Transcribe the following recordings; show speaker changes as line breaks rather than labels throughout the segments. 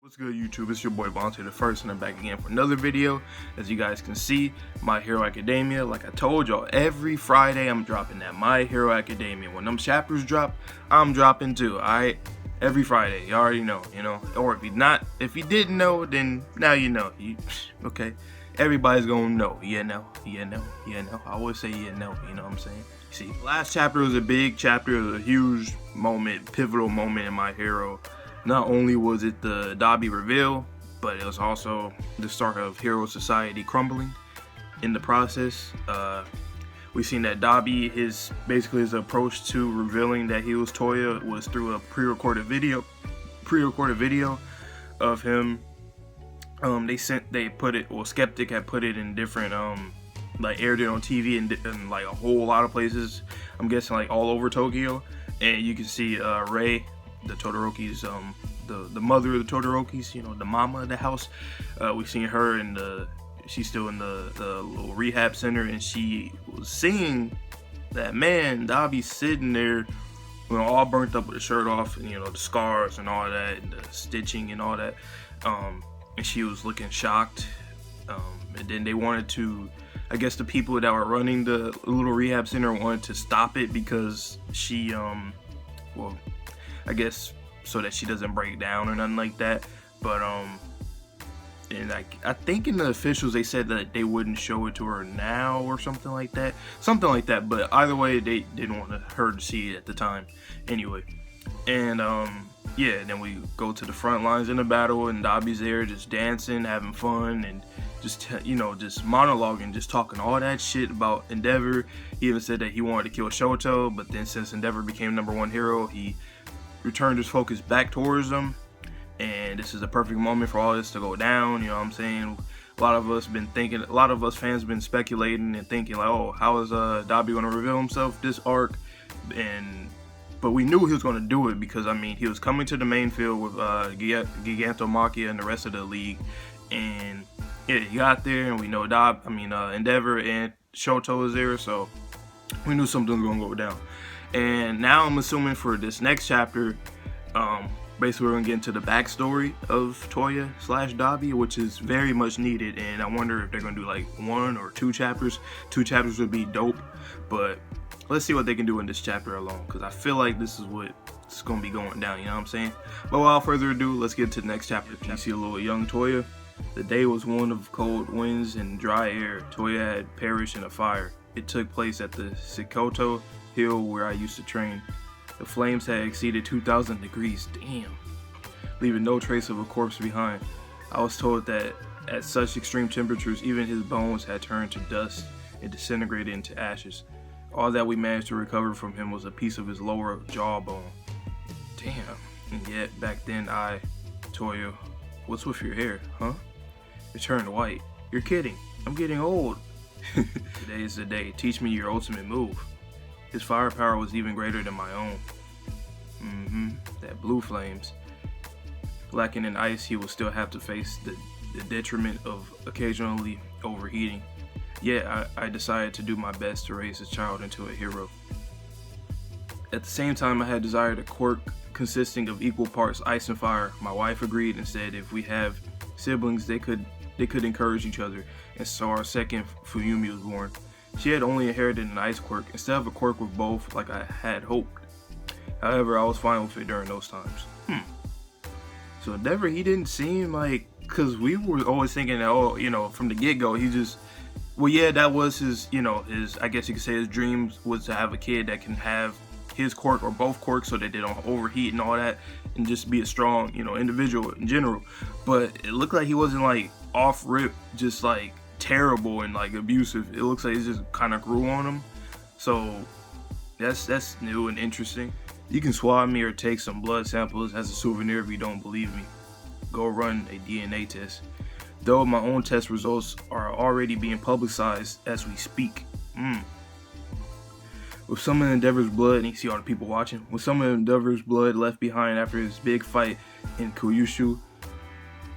What's good, YouTube? It's your boy Vontae the First, and I'm back again for another video. As you guys can see, My Hero Academia. Like I told y'all, every Friday I'm dropping that My Hero Academia. When them chapters drop, I'm dropping too. Alright, every Friday. You already know, Or if you didn't know, then now you know. Okay, everybody's gonna know. You know. I always say you know what I'm saying. See, last chapter was a big chapter, it was a huge moment, pivotal moment in My Hero. Not only was it the Dabi reveal, but it was also the start of Hero Society crumbling. In the process, we've seen that Dabi, his approach to revealing that he was Toya was through a pre-recorded video of him. Skeptic had put it in different aired it on TV in like a whole lot of places. I'm guessing like all over Tokyo, and you can see Rei, the Todoroki's, the mother of the Todorokis, the mama of the house. We've seen her she's still in the little rehab center, and she was seeing that man, Dabi, sitting there, all burnt up with the shirt off, and the scars and all that, and the stitching and all that. And she was looking shocked. And then they wanted to, I guess the people that were running the little rehab center wanted to stop it because she, I guess so that she doesn't break down or nothing like that. But and I think in the officials they said that they wouldn't show it to her now or something like that. But either way, they didn't want her to see it at the time anyway. And yeah, then we go to the front lines in the battle, and Dabi's there just dancing, having fun, and just just monologuing, just talking all that shit about Endeavor. He even said that he wanted to kill Shoto, but then since Endeavor became #1 hero, he returned his focus back towards them. And this is a perfect moment for all this to go down. You know what I'm saying? A lot of us fans have been speculating and thinking like, oh, how is Dabi going to reveal himself this arc? But we knew he was going to do it because, he was coming to the main field with Gigantomachia and the rest of the league. And yeah, he got there, and we know Endeavor and Shoto was there, so we knew something was going to go down. And now I'm assuming for this next chapter, basically we're going to get into the backstory of Toya / Dabi, which is very much needed. And I wonder if they're going to do like 1 or 2 chapters. 2 chapters would be dope, but let's see what they can do in this chapter alone, because I feel like this is what's going to be going down, you know what I'm saying? But without further ado, let's get to the next chapter. You see a little young Toya. The day was one of cold winds and dry air. Toya had perished in a fire. It took place at the Sikoto Hill where I used to train. The flames had exceeded 2,000 degrees, damn, leaving no trace of a corpse behind. I was told that at such extreme temperatures, even his bones had turned to dust and disintegrated into ashes. All that we managed to recover from him was a piece of his lower jawbone. Damn. And yet, back then Toya, what's with your hair, huh? It turned white. You're kidding. I'm getting old. Today is the day. Teach me your ultimate move. His firepower was even greater than my own. That blue flames. Lacking in ice, he will still have to face the detriment of occasionally overheating. Yet, I decided to do my best to raise his child into a hero. At the same time, I had desired a quirk consisting of equal parts ice and fire. My wife agreed and said if we have siblings, they could encourage each other, and so our second Fuyumi was born. She had only inherited an ice quirk instead of a quirk with both like I had hoped. However, I was fine with it during those times. So Endeavor, he didn't seem like, because we were always thinking that, from the get-go, he just, that was his, his, I guess you could say his dreams was to have a kid that can have his quirk or both quirks so that they don't overheat and all that, and just be a strong, individual in general. But it looked like he wasn't like off rip, just like terrible and like abusive. It looks like it just kind of grew on him. So that's new and interesting. You can swab me or take some blood samples as a souvenir if you don't believe me. Go run a DNA test. Though my own test results are already being publicized as we speak. With some of Endeavor's blood, and you see all the people watching, with some of Endeavor's blood left behind after his big fight in Kyushu,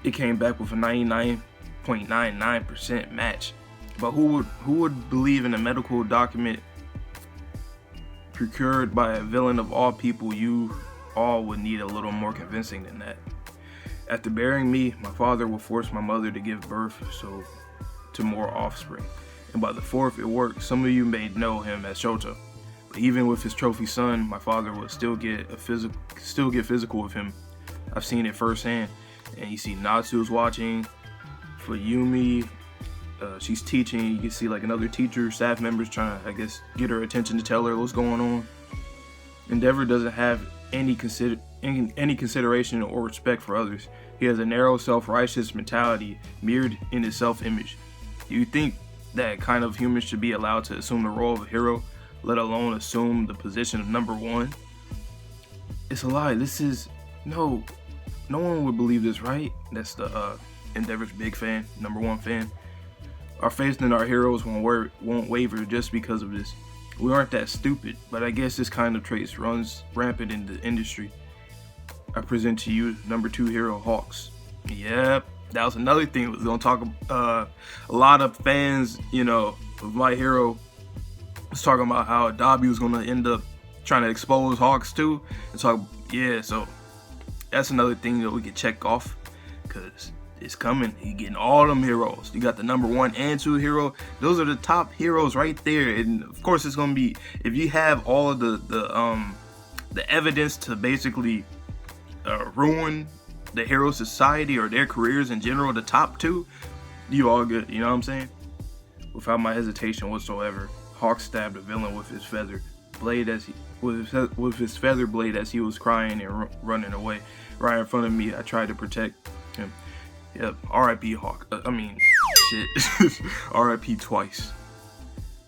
it came back with a 99.99% match. But who would believe in a medical document procured by a villain of all people? You all would need a little more convincing than that. After burying me, my father will force my mother to give birth to more offspring. And by the fourth, it worked. Some of you may know him as Shota. But even with his trophy son, my father would still get physical with him. I've seen it firsthand. And you see Natsu's watching. For Yumi, she's teaching. You can see like another teacher, staff members trying to, I guess, get her attention to tell her what's going on. Endeavor doesn't have any consideration or respect for others. He has a narrow, self-righteous mentality mirrored in his self-image. Do you think that kind of human should be allowed to assume the role of a hero, let alone assume the position of number one? It's a lie. No one would believe this, right? That's the Endeavor's big fan, number one fan. Our faith in our heroes won't waver just because of this. We aren't that stupid, but I guess this kind of trait runs rampant in the industry. I present to you number 2 hero, Hawks. Yep, that was another thing we was gonna talk about. A lot of fans, of My Hero was talking about how Dabi was gonna end up trying to expose Hawks too. So that's another thing that we could check off, because it's coming. You getting all them heroes. You got the number 1 and 2 hero. Those are the top heroes right there. And of course, it's gonna be, if you have all of the evidence to basically ruin the hero society or their careers in general, the top 2, you all good. You know what I'm saying? Without my hesitation whatsoever, Hawk stabbed a villain with his feather blade with his feather blade as he was crying and running away. Right in front of me, I tried to protect him. Yep, R.I.P. Hawk. Shit. R.I.P. twice.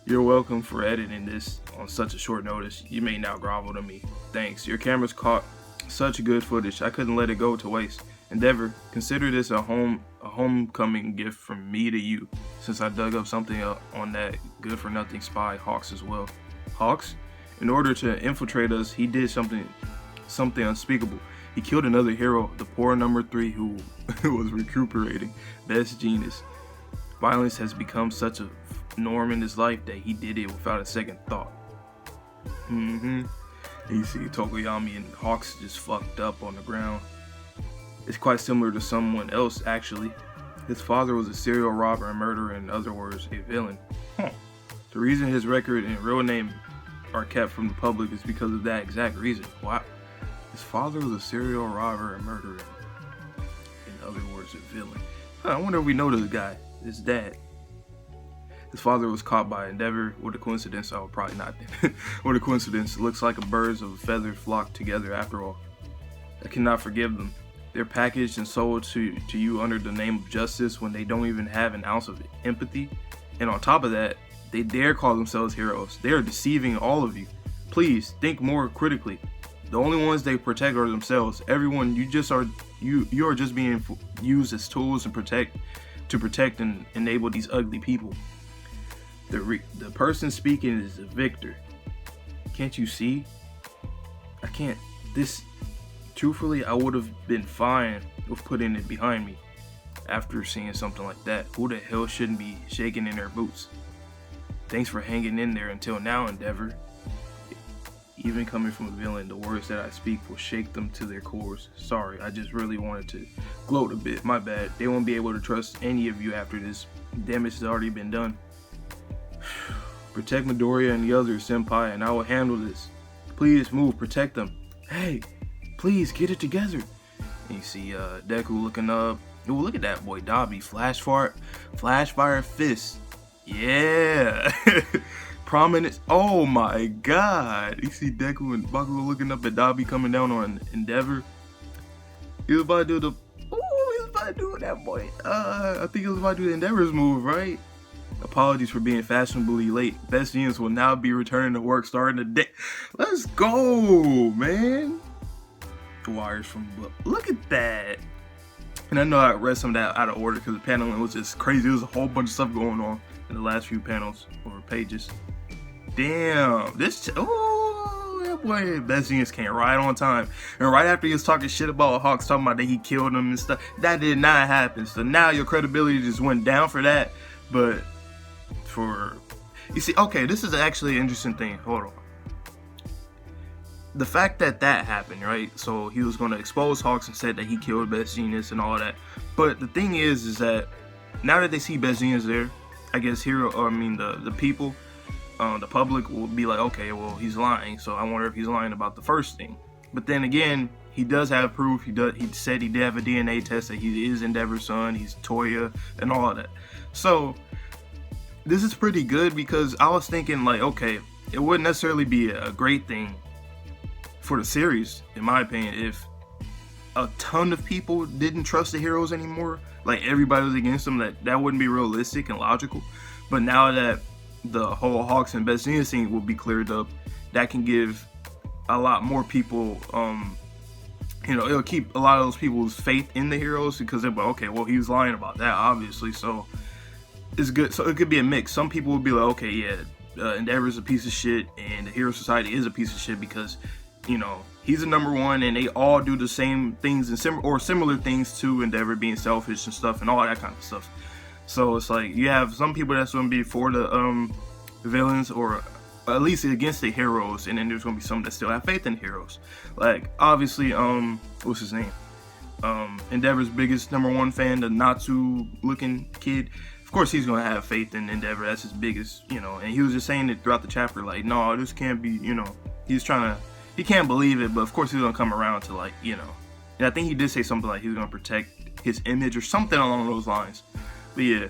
You're welcome for editing this on such a short notice. You may now grovel to me. Thanks. Your camera's caught such good footage. I couldn't let it go to waste. Endeavor, consider this a homecoming gift from me to you, since I dug up something on that good-for-nothing spy Hawks as well. Hawks? In order to infiltrate us, he did something unspeakable. He killed another hero, the poor number 3 who was recuperating. Best Jeanist. Violence has become such a norm in his life that he did it without a second thought. And you see Tokoyami and Hawks just fucked up on the ground. It's quite similar to someone else, actually. His father was a serial robber and murderer, in other words, a villain. The reason his record and real name are kept from the public is because of that exact reason. Why? His father was a serial robber and murderer. In other words, a villain. I wonder if we know this guy. His dad. His father was caught by Endeavor. What a coincidence. Oh, probably not. What a coincidence. It looks like birds of a feather flock together after all. I cannot forgive them. They're packaged and sold to you under the name of justice when they don't even have an ounce of empathy. And on top of that, they dare call themselves heroes. They are deceiving all of you. Please, think more critically. The only ones they protect are themselves. Everyone, you are just being used as tools to protect and enable these ugly people. The person speaking is a victor. Can't you see? I can't. Truthfully, I would have been fine with putting it behind me after seeing something like that. Who the hell shouldn't be shaking in their boots? Thanks for hanging in there until now, Endeavor. Even coming from a villain, the words that I speak will shake them to their cores. Sorry, I just really wanted to gloat a bit. My bad. They won't be able to trust any of you after this. Damage has already been done. Protect Midoriya and the others, Senpai, and I will handle this. Please move, protect them. Hey, please get it together. And you see Deku looking up. Ooh, look at that boy, Dabi. Flash fire fist. Yeah. Prominence. Oh my god. You see Deku and Bakugo looking up at Dabi coming down on Endeavor. He was about to do that boy. I think he was about to do the Endeavor's move, right? Apologies for being fashionably late. Best Jeanist will now be returning to work starting the day. Let's go, man. Wires from the book. Look at that. And I know I read some of that out of order because the paneling was just crazy. There was a whole bunch of stuff going on in the last few panels or pages. Damn. That boy, Best Jeanist can't ride on time. And right after he was talking shit about Hawks, talking about that he killed him and stuff, that did not happen. So now your credibility just went down for that. But you see, okay, this is actually an interesting thing. Hold on. the fact that that happened, right? So he was going to expose Hawks and said that he killed Best Jeanist and all that. But the thing is that now that they see Best Jeanist there, I guess the people, the public will be like, okay, well, he's lying. So I wonder if he's lying about the first thing. But then again, he does have proof. He said he did have a DNA test that he is Endeavor's son. He's Toya and all of that. So this is pretty good, because I was thinking like, okay, it wouldn't necessarily be a great thing for the series, in my opinion, if a ton of people didn't trust the heroes anymore. Like everybody was against them. That wouldn't be realistic and logical. But now that the whole Hawks and Best Jeanist thing will be cleared up, that can give a lot more people, it'll keep a lot of those people's faith in the heroes, because they're like, okay, well, he was lying about that, obviously, so it's good. So it could be a mix. Some people would be like, okay, yeah, Endeavor's a piece of shit, and the Hero Society is a piece of shit because, he's the number one, and they all do the same things and similar things to Endeavor, being selfish and stuff and all that kind of stuff. So it's like you have some people that's going to be for the villains, or at least against the heroes, and then there's going to be some that still have faith in heroes. Like obviously, what's his name? Endeavor's biggest number one fan, the Natsu looking kid. Of course, he's going to have faith in Endeavor. That's his biggest, and he was just saying it throughout the chapter, like, no, this can't be, he can't believe it, but of course he's going to come around to, like, and I think he did say something like he's going to protect his image or something along those lines. But yeah,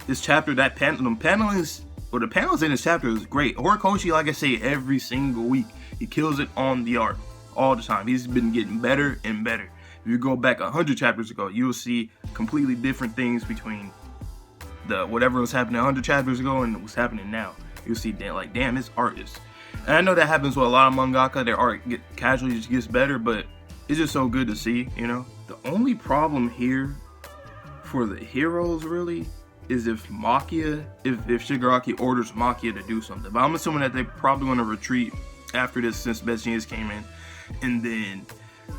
this chapter, the panels in this chapter is great. Horikoshi, like I say, every single week, he kills it on the art all the time. He's been getting better and better. If you go back 100 chapters ago, you'll see completely different things between whatever was happening 100 chapters ago and what's happening now. You'll see, damn, his art is. And I know that happens with a lot of mangaka. Their art casually just gets better, but it's just so good to see, The only problem here for the heroes really is if Shigaraki orders Makia to do something. But I'm assuming that they're probably going to retreat after this, since Best Jeanist came in, and then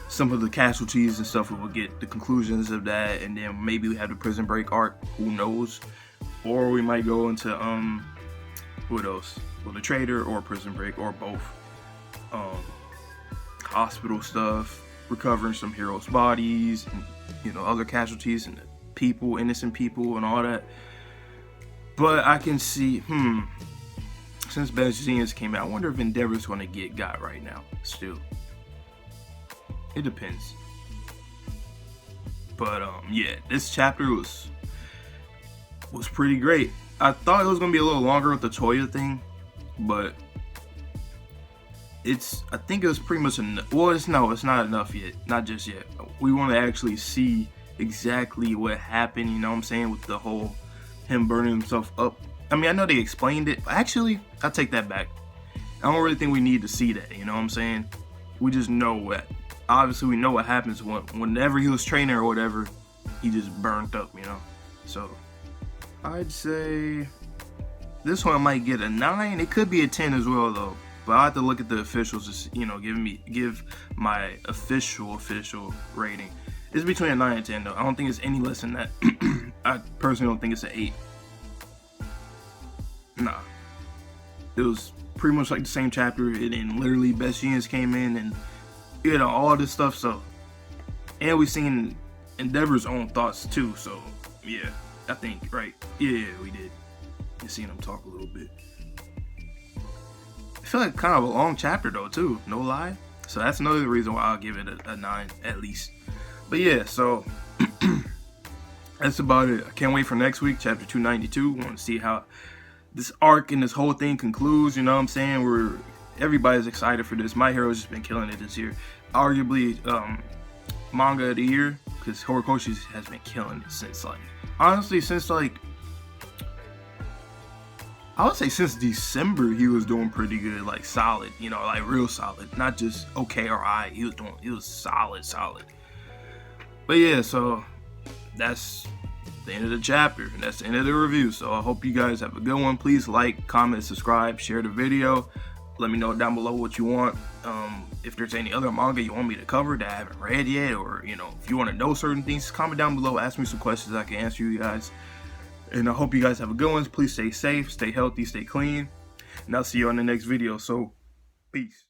some of the casualties and stuff, we will get the conclusions of that, and then maybe we have the Prison Break arc, who knows, or we might go into what else? Well, the Trader or Prison Break or both. Hospital stuff, recovering some heroes' bodies, and other casualties and people, innocent people, and all that. But I can see, since Best Jeanist came out, I wonder if Endeavor's going to got right now. Still, it depends. But yeah, this chapter was pretty great. I thought it was going to be a little longer with the Toya thing, but I think it was pretty much enough. Well, it's not enough yet. Not just yet. We want to actually see exactly what happened, with the whole him burning himself up. I mean, I know they explained it, but actually, I take that back. I don't really think we need to see that, We just know what. Obviously, we know what happens whenever he was training or whatever, he just burned up, So, I'd say this one might get a 9. It could be a 10 as well, though. But I have to look at the officials to, give my official rating. It's between a 9 and 10, though. I don't think it's any less than that. I personally don't think it's an 8. Nah. It was pretty much like the same chapter, and then literally Best Jeanist came in and, all this stuff, so. And we seen Endeavor's own thoughts, too, so, yeah. I think, right? Yeah, we did. You seen him talk a little bit. I feel like kind of a long chapter, though, too. No lie. So that's another reason why I'll give it a 9, at least. But yeah, so that's about it. I can't wait for next week, chapter 292. Want to see how this arc and this whole thing concludes. You know what I'm saying? Everybody's excited for this. My Hero's just been killing it this year. Arguably, manga of the year, because Horikoshi has been killing it since I would say since December he was doing pretty good, like solid, like real solid, not just okay or alright. He was solid. But yeah, so that's the end of the chapter, and that's the end of the review. So I hope you guys have a good one. Please like, comment, subscribe, share the video. Let me know down below what you want. If there's any other manga you want me to cover that I haven't read yet, or if you want to know certain things, comment down below. Ask me some questions I can answer you guys. And I hope you guys have a good one. Please stay safe, stay healthy, stay clean, and I'll see you on the next video. So, peace.